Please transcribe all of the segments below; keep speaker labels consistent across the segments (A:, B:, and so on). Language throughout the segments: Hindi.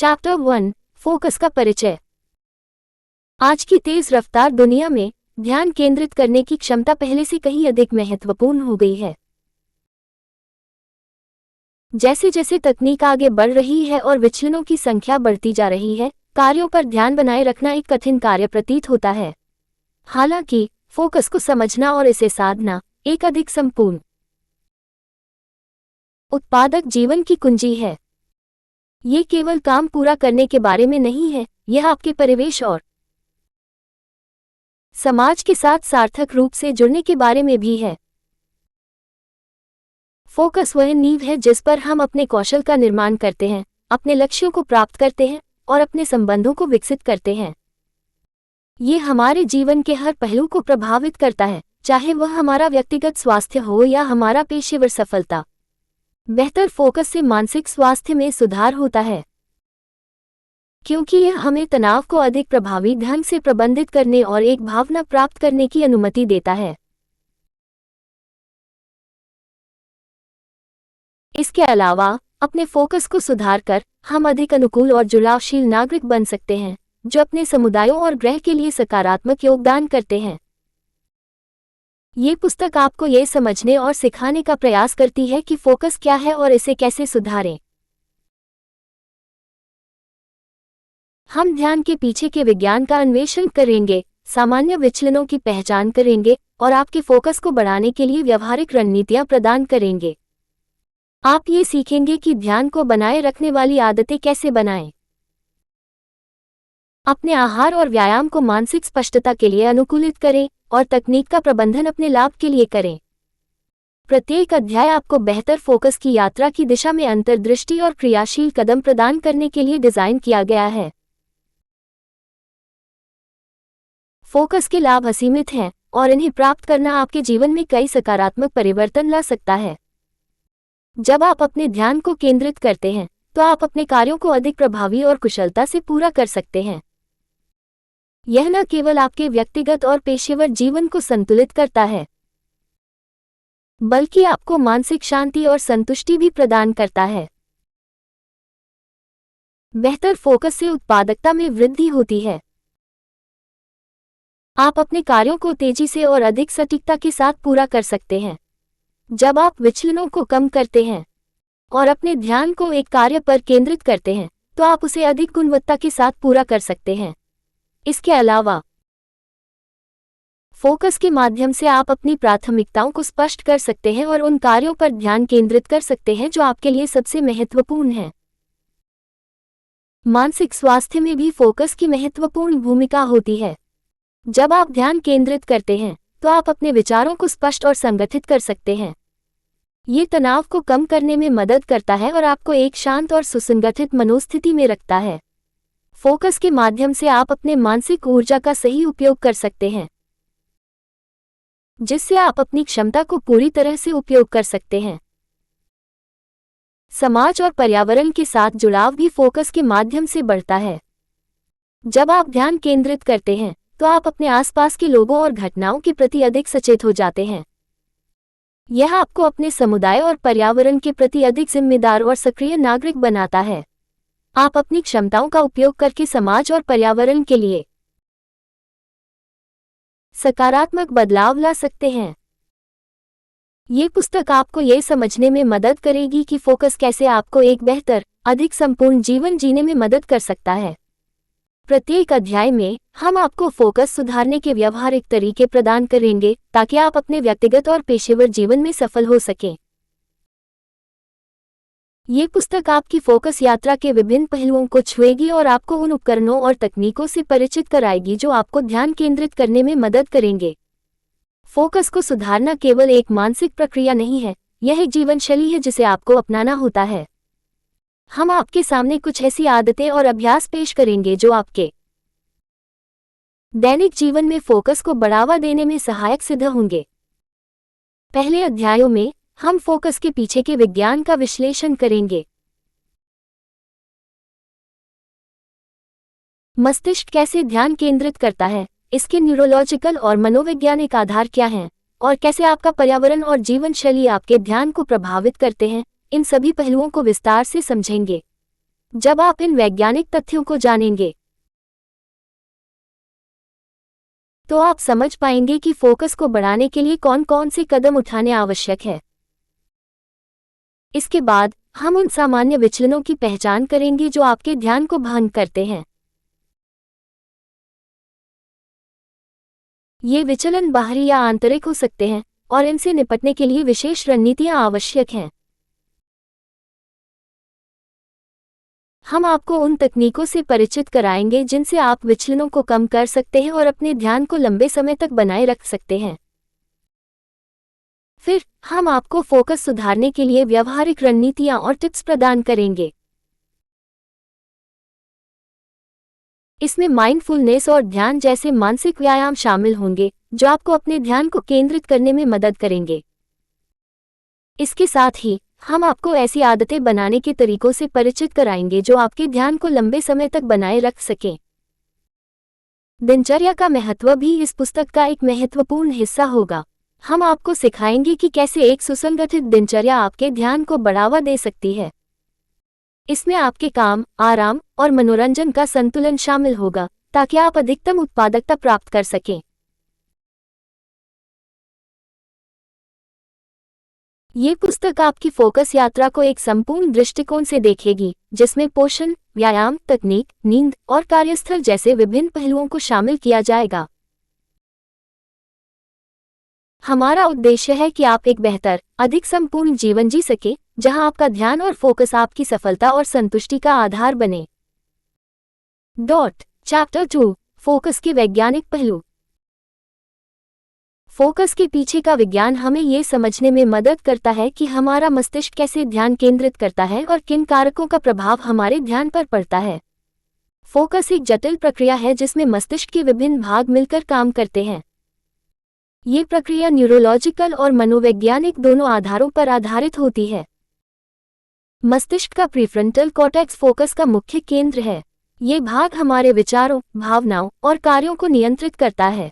A: चैप्टर 1 फोकस का परिचय। आज की तेज रफ्तार दुनिया में ध्यान केंद्रित करने की क्षमता पहले से कहीं अधिक महत्वपूर्ण हो गई है। जैसे जैसे तकनीक आगे बढ़ रही है और विचलनों की संख्या बढ़ती जा रही है, कार्यों पर ध्यान बनाए रखना एक कठिन कार्य प्रतीत होता है। हालांकि फोकस को समझना और इसे साधना एक अधिक संपूर्ण, उत्पादक जीवन की कुंजी है। ये केवल काम पूरा करने के बारे में नहीं है, यह आपके परिवेश और समाज के साथ सार्थक रूप से जुड़ने के बारे में भी है। फोकस वह नींव है जिस पर हम अपने कौशल का निर्माण करते हैं, अपने लक्ष्यों को प्राप्त करते हैं और अपने संबंधों को विकसित करते हैं। ये हमारे जीवन के हर पहलू को प्रभावित करता है, चाहे वह हमारा व्यक्तिगत स्वास्थ्य हो या हमारा पेशेवर सफलता। बेहतर फोकस से मानसिक स्वास्थ्य में सुधार होता है, क्योंकि यह हमें तनाव को अधिक प्रभावी ढंग से प्रबंधित करने और एक भावना प्राप्त करने की अनुमति देता है। इसके अलावा अपने फोकस को सुधारकर हम अधिक अनुकूल और जुड़ावशील नागरिक बन सकते हैं, जो अपने समुदायों और ग्रह के लिए सकारात्मक योगदान करते हैं। ये पुस्तक आपको ये समझने और सिखाने का प्रयास करती है कि फोकस क्या है और इसे कैसे सुधारें। हम ध्यान के पीछे के विज्ञान का अन्वेषण करेंगे, सामान्य विचलनों की पहचान करेंगे और आपके फोकस को बढ़ाने के लिए व्यावहारिक रणनीतियां प्रदान करेंगे। आप ये सीखेंगे कि ध्यान को बनाए रखने वाली आदतें कैसे बनाएं, अपने आहार और व्यायाम को मानसिक स्पष्टता के लिए अनुकूलित करें और तकनीक का प्रबंधन अपने लाभ के लिए करें। प्रत्येक अध्याय आपको बेहतर फोकस की यात्रा की दिशा में अंतर्दृष्टि और क्रियाशील कदम प्रदान करने के लिए डिजाइन किया गया है। फोकस के लाभ असीमित हैं और इन्हें प्राप्त करना आपके जीवन में कई सकारात्मक परिवर्तन ला सकता है। जब आप अपने ध्यान को केंद्रित करते हैं, तो आप अपने कार्यों को अधिक प्रभावी और कुशलता से पूरा कर सकते हैं। यह न केवल आपके व्यक्तिगत और पेशेवर जीवन को संतुलित करता है, बल्कि आपको मानसिक शांति और संतुष्टि भी प्रदान करता है। बेहतर फोकस से उत्पादकता में वृद्धि होती है। आप अपने कार्यों को तेजी से और अधिक सटीकता के साथ पूरा कर सकते हैं। जब आप विचलनों को कम करते हैं और अपने ध्यान को एक कार्य पर केंद्रित करते हैं, तो आप उसे अधिक गुणवत्ता के साथ पूरा कर सकते हैं। इसके अलावा फोकस के माध्यम से आप अपनी प्राथमिकताओं को स्पष्ट कर सकते हैं और उन कार्यों पर ध्यान केंद्रित कर सकते हैं जो आपके लिए सबसे महत्वपूर्ण हैं। मानसिक स्वास्थ्य में भी फोकस की महत्वपूर्ण भूमिका होती है। जब आप ध्यान केंद्रित करते हैं, तो आप अपने विचारों को स्पष्ट और संगठित कर सकते हैं। ये तनाव को कम करने में मदद करता है और आपको एक शांत और सुसंगठित मनोस्थिति में रखता है। फोकस के माध्यम से आप अपने मानसिक ऊर्जा का सही उपयोग कर सकते हैं, जिससे आप अपनी क्षमता को पूरी तरह से उपयोग कर सकते हैं। समाज और पर्यावरण के साथ जुड़ाव भी फोकस के माध्यम से बढ़ता है। जब आप ध्यान केंद्रित करते हैं, तो आप अपने आसपास के लोगों और घटनाओं के प्रति अधिक सचेत हो जाते हैं। यह आपको अपने समुदाय और पर्यावरण के प्रति अधिक जिम्मेदार और सक्रिय नागरिक बनाता है। आप अपनी क्षमताओं का उपयोग करके समाज और पर्यावरण के लिए सकारात्मक बदलाव ला सकते हैं। ये पुस्तक आपको ये समझने में मदद करेगी कि फोकस कैसे आपको एक बेहतर, अधिक संपूर्ण जीवन जीने में मदद कर सकता है। प्रत्येक अध्याय में हम आपको फोकस सुधारने के व्यावहारिक तरीके प्रदान करेंगे, ताकि आप अपने व्यक्तिगत और पेशेवर जीवन में सफल हो सकें। ये पुस्तक आपकी फोकस यात्रा के विभिन्न पहलुओं को छुएगी और आपको उन उपकरणों और तकनीकों से परिचित कराएगी जो आपको ध्यान केंद्रित करने में मदद करेंगे। फोकस को सुधारना केवल एक मानसिक प्रक्रिया नहीं है, यह एक जीवन शैली है जिसे आपको अपनाना होता है। हम आपके सामने कुछ ऐसी आदतें और अभ्यास पेश करेंगे जो आपके दैनिक जीवन में फोकस को बढ़ावा देने में सहायक सिद्ध होंगे। पहले अध्यायों में हम फोकस के पीछे के विज्ञान का विश्लेषण करेंगे। मस्तिष्क कैसे ध्यान केंद्रित करता है, इसके न्यूरोलॉजिकल और मनोवैज्ञानिक आधार क्या हैं, और कैसे आपका पर्यावरण और जीवन शैली आपके ध्यान को प्रभावित करते हैं, इन सभी पहलुओं को विस्तार से समझेंगे। जब आप इन वैज्ञानिक तथ्यों को जानेंगे तो आप समझ पाएंगे कि फोकस को बढ़ाने के लिए कौन कौन से कदम उठाने आवश्यक है। इसके बाद हम उन सामान्य विचलनों की पहचान करेंगे जो आपके ध्यान को भंग करते हैं। ये विचलन बाहरी या आंतरिक हो सकते हैं और इनसे निपटने के लिए विशेष रणनीतियां आवश्यक हैं। हम आपको उन तकनीकों से परिचित कराएंगे जिनसे आप विचलनों को कम कर सकते हैं और अपने ध्यान को लंबे समय तक बनाए रख सकते हैं। फिर हम आपको फोकस सुधारने के लिए व्यावहारिक रणनीतियां और टिप्स प्रदान करेंगे। इसमें माइंडफुलनेस और ध्यान जैसे मानसिक व्यायाम शामिल होंगे जो आपको अपने ध्यान को केंद्रित करने में मदद करेंगे। इसके साथ ही हम आपको ऐसी आदतें बनाने के तरीकों से परिचित कराएंगे जो आपके ध्यान को लंबे समय तक बनाए रख सकें। दिनचर्या का महत्व भी इस पुस्तक का एक महत्वपूर्ण हिस्सा होगा। हम आपको सिखाएंगे कि कैसे एक सुसंगठित दिनचर्या आपके ध्यान को बढ़ावा दे सकती है। इसमें आपके काम, आराम और मनोरंजन का संतुलन शामिल होगा ताकि आप अधिकतम उत्पादकता प्राप्त कर सकें। ये पुस्तक आपकी फोकस यात्रा को एक संपूर्ण दृष्टिकोण से देखेगी, जिसमें पोषण, व्यायाम, तकनीक, नींद और कार्यस्थल जैसे विभिन्न पहलुओं को शामिल किया जाएगा। हमारा उद्देश्य है कि आप एक बेहतर, अधिक संपूर्ण जीवन जी सके, जहां आपका ध्यान और फोकस आपकी सफलता और संतुष्टि का आधार बने। चैप्टर 2 फोकस के वैज्ञानिक पहलू। फोकस के पीछे का विज्ञान हमें ये समझने में मदद करता है कि हमारा मस्तिष्क कैसे ध्यान केंद्रित करता है और किन कारकों का प्रभाव हमारे ध्यान पर पड़ता है। फोकस एक जटिल प्रक्रिया है जिसमें मस्तिष्क के विभिन्न भाग मिलकर काम करते हैं। ये प्रक्रिया न्यूरोलॉजिकल और मनोवैज्ञानिक दोनों आधारों पर आधारित होती है। मस्तिष्क का प्रीफ्रंटल कॉर्टेक्स फोकस का मुख्य केंद्र है। ये भाग हमारे विचारों, भावनाओं और कार्यों को नियंत्रित करता है।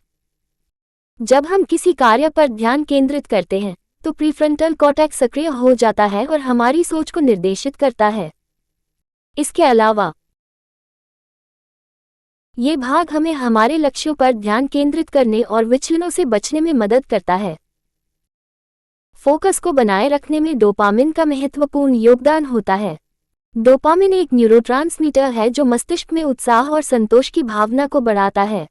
A: जब हम किसी कार्य पर ध्यान केंद्रित करते हैं तो प्रीफ्रंटल कॉर्टेक्स सक्रिय हो जाता है और हमारी सोच को निर्देशित करता है। इसके अलावा ये भाग हमें हमारे लक्ष्यों पर ध्यान केंद्रित करने और विचलनों से बचने में मदद करता है। फोकस को बनाए रखने में डोपामिन का महत्वपूर्ण योगदान होता है। डोपामिन एक न्यूरोट्रांसमीटर है जो मस्तिष्क में उत्साह और संतोष की भावना को बढ़ाता है।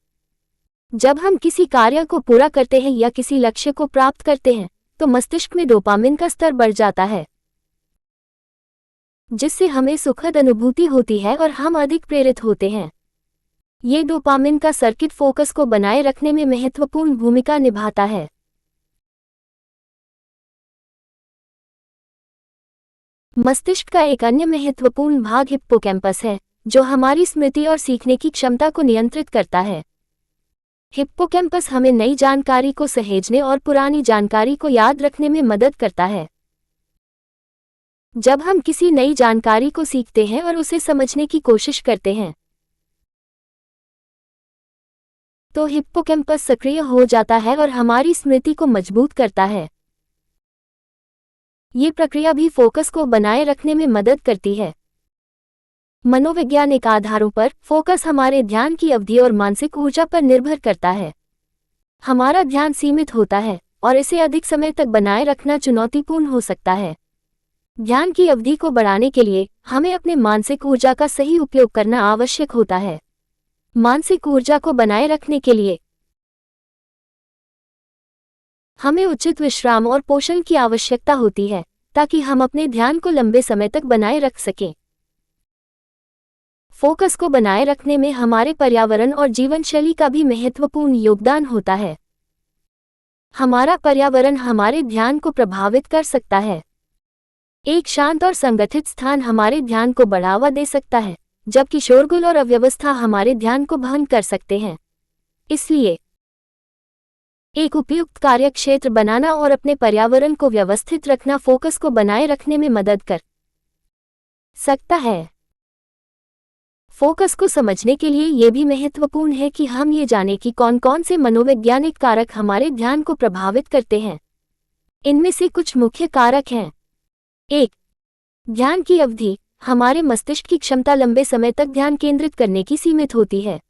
A: जब हम किसी कार्य को पूरा करते हैं या किसी लक्ष्य को प्राप्त करते हैं तो मस्तिष्क में डोपामिन का स्तर बढ़ जाता है, जिससे हमें सुखद अनुभूति होती है और हम अधिक प्रेरित होते हैं। ये डोपामिन का सर्किट फोकस को बनाए रखने में महत्वपूर्ण भूमिका निभाता है। मस्तिष्क का एक अन्य महत्वपूर्ण भाग हिप्पोकैम्पस है, जो हमारी स्मृति और सीखने की क्षमता को नियंत्रित करता है। हिप्पोकैम्पस हमें नई जानकारी को सहेजने और पुरानी जानकारी को याद रखने में मदद करता है। जब हम किसी नई जानकारी को सीखते हैं और उसे समझने की कोशिश करते हैं तो हिप्पोकैम्पस सक्रिय हो जाता है और हमारी स्मृति को मजबूत करता है। ये प्रक्रिया भी फोकस को बनाए रखने में मदद करती है। मनोवैज्ञानिक आधारों पर फोकस हमारे ध्यान की अवधि और मानसिक ऊर्जा पर निर्भर करता है। हमारा ध्यान सीमित होता है और इसे अधिक समय तक बनाए रखना चुनौतीपूर्ण हो सकता है। ध्यान की अवधि को बढ़ाने के लिए हमें अपने मानसिक ऊर्जा का सही उपयोग करना आवश्यक होता है। मानसिक ऊर्जा को बनाए रखने के लिए हमें उचित विश्राम और पोषण की आवश्यकता होती है ताकि हम अपने ध्यान को लंबे समय तक बनाए रख सकें। फोकस को बनाए रखने में हमारे पर्यावरण और जीवनशैली का भी महत्वपूर्ण योगदान होता है। हमारा पर्यावरण हमारे ध्यान को प्रभावित कर सकता है। एक शांत और संगठित स्थान हमारे ध्यान को बढ़ावा दे सकता है, जबकि शोरगुल और अव्यवस्था हमारे ध्यान को भंग कर सकते हैं। इसलिए एक उपयुक्त कार्यक्षेत्र बनाना और अपने पर्यावरण को व्यवस्थित रखना फोकस को बनाए रखने में मदद कर सकता है। फोकस को समझने के लिए यह भी महत्वपूर्ण है कि हम ये जानें कि कौन कौन से मनोवैज्ञानिक कारक हमारे ध्यान को प्रभावित करते हैं। इनमें से कुछ मुख्य कारक हैं। 1. ध्यान की अवधि। हमारे मस्तिष्क की क्षमता लंबे समय तक ध्यान केंद्रित करने की सीमित होती है।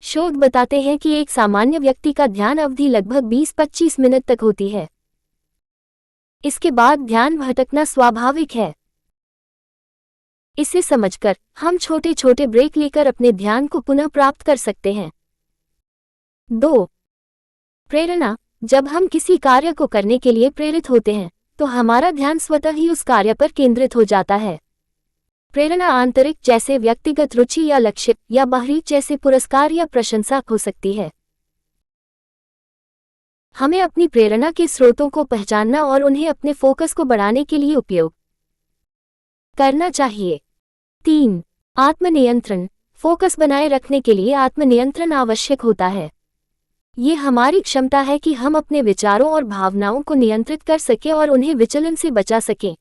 A: शोध बताते हैं कि एक सामान्य व्यक्ति का ध्यान अवधि लगभग 20-25 मिनट तक होती है। इसके बाद ध्यान भटकना स्वाभाविक है। इसे समझकर हम छोटे छोटे ब्रेक लेकर अपने ध्यान को पुनः प्राप्त कर सकते हैं। 2. प्रेरणा। जब हम किसी कार्य को करने के लिए प्रेरित होते हैं तो हमारा ध्यान स्वतः ही उस कार्य पर केंद्रित हो जाता है। प्रेरणा आंतरिक जैसे व्यक्तिगत रुचि या लक्ष्य, या बाहरी जैसे पुरस्कार या प्रशंसा हो सकती है। हमें अपनी प्रेरणा के स्रोतों को पहचानना और उन्हें अपने फोकस को बढ़ाने के लिए उपयोग करना चाहिए। 3. आत्मनियंत्रण। फोकस बनाए रखने के लिए आत्मनियंत्रण आवश्यक होता है। ये हमारी क्षमता है कि हम अपने विचारों और भावनाओं को नियंत्रित कर सकें और उन्हें विचलन से बचा सकें।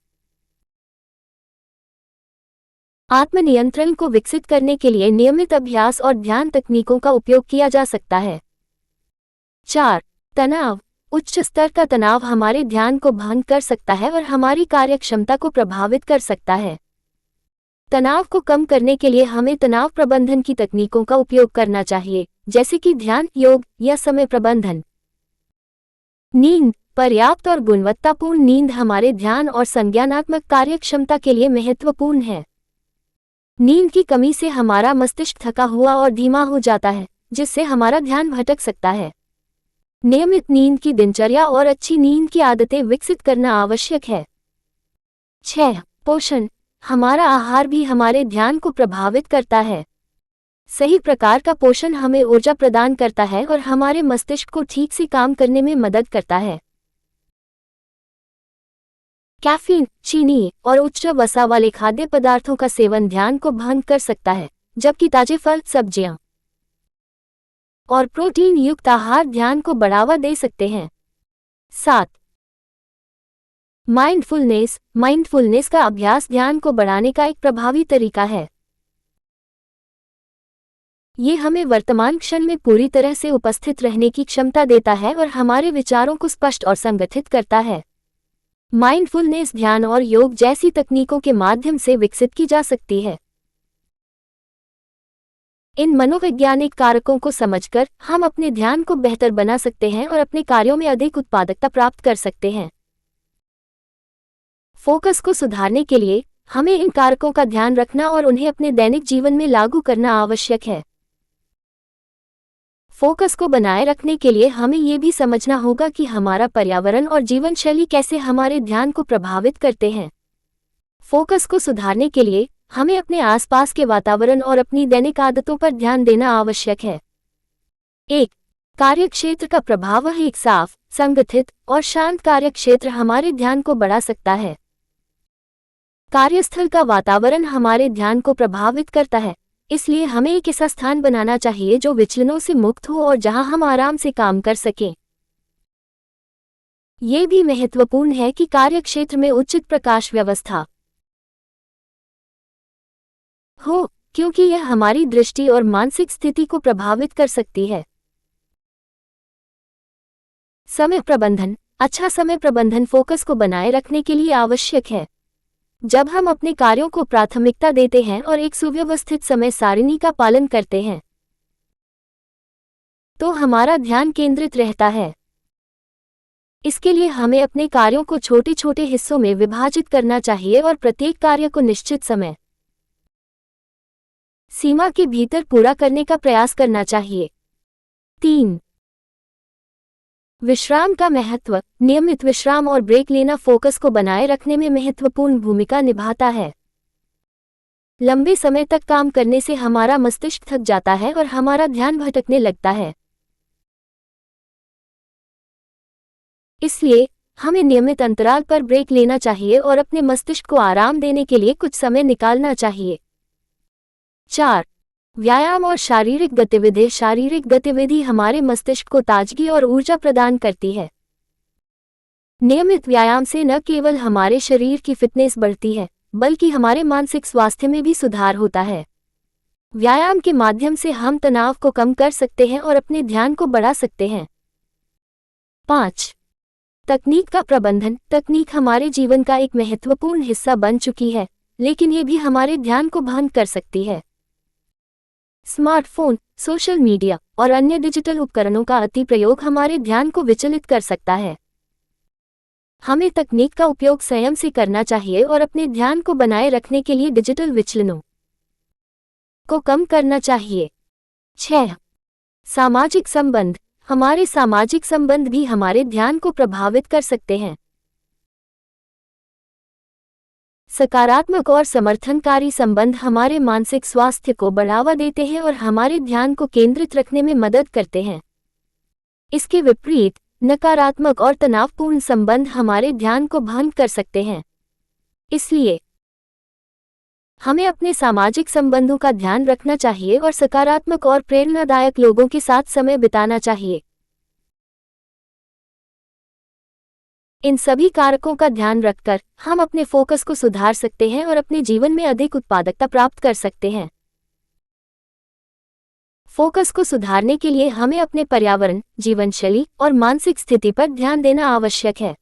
A: आत्मनियंत्रण को विकसित करने के लिए नियमित अभ्यास और ध्यान तकनीकों का उपयोग किया जा सकता है। 4. तनाव। उच्च स्तर का तनाव हमारे ध्यान को भंग कर सकता है और हमारी कार्यक्षमता को प्रभावित कर सकता है। तनाव को कम करने के लिए हमें तनाव प्रबंधन की तकनीकों का उपयोग करना चाहिए, जैसे कि ध्यान, योग या समय प्रबंधन। नींद। पर्याप्त और गुणवत्तापूर्ण नींद हमारे ध्यान और संज्ञानात्मक कार्यक्षमता के लिए महत्वपूर्ण है। नींद की कमी से हमारा मस्तिष्क थका हुआ और धीमा हो जाता है, जिससे हमारा ध्यान भटक सकता है। नियमित नींद की दिनचर्या और अच्छी नींद की आदतें विकसित करना आवश्यक है। 6. पोषण। हमारा आहार भी हमारे ध्यान को प्रभावित करता है। सही प्रकार का पोषण हमें ऊर्जा प्रदान करता है और हमारे मस्तिष्क को ठीक से काम करने में मदद करता है। कैफीन, चीनी और उच्च वसा वाले खाद्य पदार्थों का सेवन ध्यान को भंग कर सकता है, जबकि ताजे फल, सब्जियां और प्रोटीन युक्त आहार ध्यान को बढ़ावा दे सकते हैं। 7. माइंडफुलनेस का अभ्यास ध्यान को बढ़ाने का एक प्रभावी तरीका है। ये हमें वर्तमान क्षण में पूरी तरह से उपस्थित रहने की क्षमता देता है और हमारे विचारों को स्पष्ट और संगठित करता है। माइंडफुलनेस ध्यान और योग जैसी तकनीकों के माध्यम से विकसित की जा सकती है। इन मनोवैज्ञानिक कारकों को समझकर हम अपने ध्यान को बेहतर बना सकते हैं और अपने कार्यों में अधिक उत्पादकता प्राप्त कर सकते हैं। फोकस को सुधारने के लिए हमें इन कारकों का ध्यान रखना और उन्हें अपने दैनिक जीवन में लागू करना आवश्यक है। फोकस को बनाए रखने के लिए हमें ये भी समझना होगा कि हमारा पर्यावरण और जीवन शैली कैसे हमारे ध्यान को प्रभावित करते हैं। फोकस को सुधारने के लिए हमें अपने आसपास के वातावरण और अपनी दैनिक आदतों पर ध्यान देना आवश्यक है। 1. कार्यक्षेत्र का प्रभाव। एक साफ, संगठित और शांत कार्यक्षेत्र हमारे ध्यान को बढ़ा सकता है। कार्यस्थल का वातावरण हमारे ध्यान को प्रभावित करता है, इसलिए हमें एक ऐसा स्थान बनाना चाहिए जो विचलनों से मुक्त हो और जहां हम आराम से काम कर सकें। ये भी महत्वपूर्ण है कि कार्यक्षेत्र में उचित प्रकाश व्यवस्था हो, क्योंकि यह हमारी दृष्टि और मानसिक स्थिति को प्रभावित कर सकती है। समय प्रबंधन। अच्छा समय प्रबंधन फोकस को बनाए रखने के लिए आवश्यक है। जब हम अपने कार्यों को प्राथमिकता देते हैं और एक सुव्यवस्थित समय सारिणी का पालन करते हैं, तो हमारा ध्यान केंद्रित रहता है। इसके लिए हमें अपने कार्यों को छोटे छोटे हिस्सों में विभाजित करना चाहिए और प्रत्येक कार्य को निश्चित समय सीमा के भीतर पूरा करने का प्रयास करना चाहिए। 3. विश्राम का महत्व। नियमित विश्राम और ब्रेक लेना फोकस को बनाए रखने में महत्वपूर्ण भूमिका निभाता है। लंबे समय तक काम करने से हमारा मस्तिष्क थक जाता है और हमारा ध्यान भटकने लगता है। इसलिए हमें नियमित अंतराल पर ब्रेक लेना चाहिए और अपने मस्तिष्क को आराम देने के लिए कुछ समय निकालना चाहिए। 4. व्यायाम और शारीरिक गतिविधि। शारीरिक गतिविधि हमारे मस्तिष्क को ताजगी और ऊर्जा प्रदान करती है। नियमित व्यायाम से न केवल हमारे शरीर की फिटनेस बढ़ती है, बल्कि हमारे मानसिक स्वास्थ्य में भी सुधार होता है। व्यायाम के माध्यम से हम तनाव को कम कर सकते हैं और अपने ध्यान को बढ़ा सकते हैं। 5. तकनीक का प्रबंधन। तकनीक हमारे जीवन का एक महत्वपूर्ण हिस्सा बन चुकी है, लेकिन ये भी हमारे ध्यान को भंग कर सकती है। स्मार्टफोन, सोशल मीडिया और अन्य डिजिटल उपकरणों का अति प्रयोग हमारे ध्यान को विचलित कर सकता है। हमें तकनीक का उपयोग संयम से करना चाहिए और अपने ध्यान को बनाए रखने के लिए डिजिटल विचलनों को कम करना चाहिए। 6. सामाजिक संबंध। हमारे सामाजिक संबंध भी हमारे ध्यान को प्रभावित कर सकते हैं। सकारात्मक और समर्थनकारी संबंध हमारे मानसिक स्वास्थ्य को बढ़ावा देते हैं और हमारे ध्यान को केंद्रित रखने में मदद करते हैं। इसके विपरीत, नकारात्मक और तनावपूर्ण संबंध हमारे ध्यान को भंग कर सकते हैं। इसलिए हमें अपने सामाजिक संबंधों का ध्यान रखना चाहिए और सकारात्मक और प्रेरणादायक लोगों के साथ समय बिताना चाहिए। इन सभी कारकों का ध्यान रखकर हम अपने फोकस को सुधार सकते हैं और अपने जीवन में अधिक उत्पादकता प्राप्त कर सकते हैं। फोकस को सुधारने के लिए हमें अपने पर्यावरण, जीवनशैली और मानसिक स्थिति पर ध्यान देना आवश्यक है।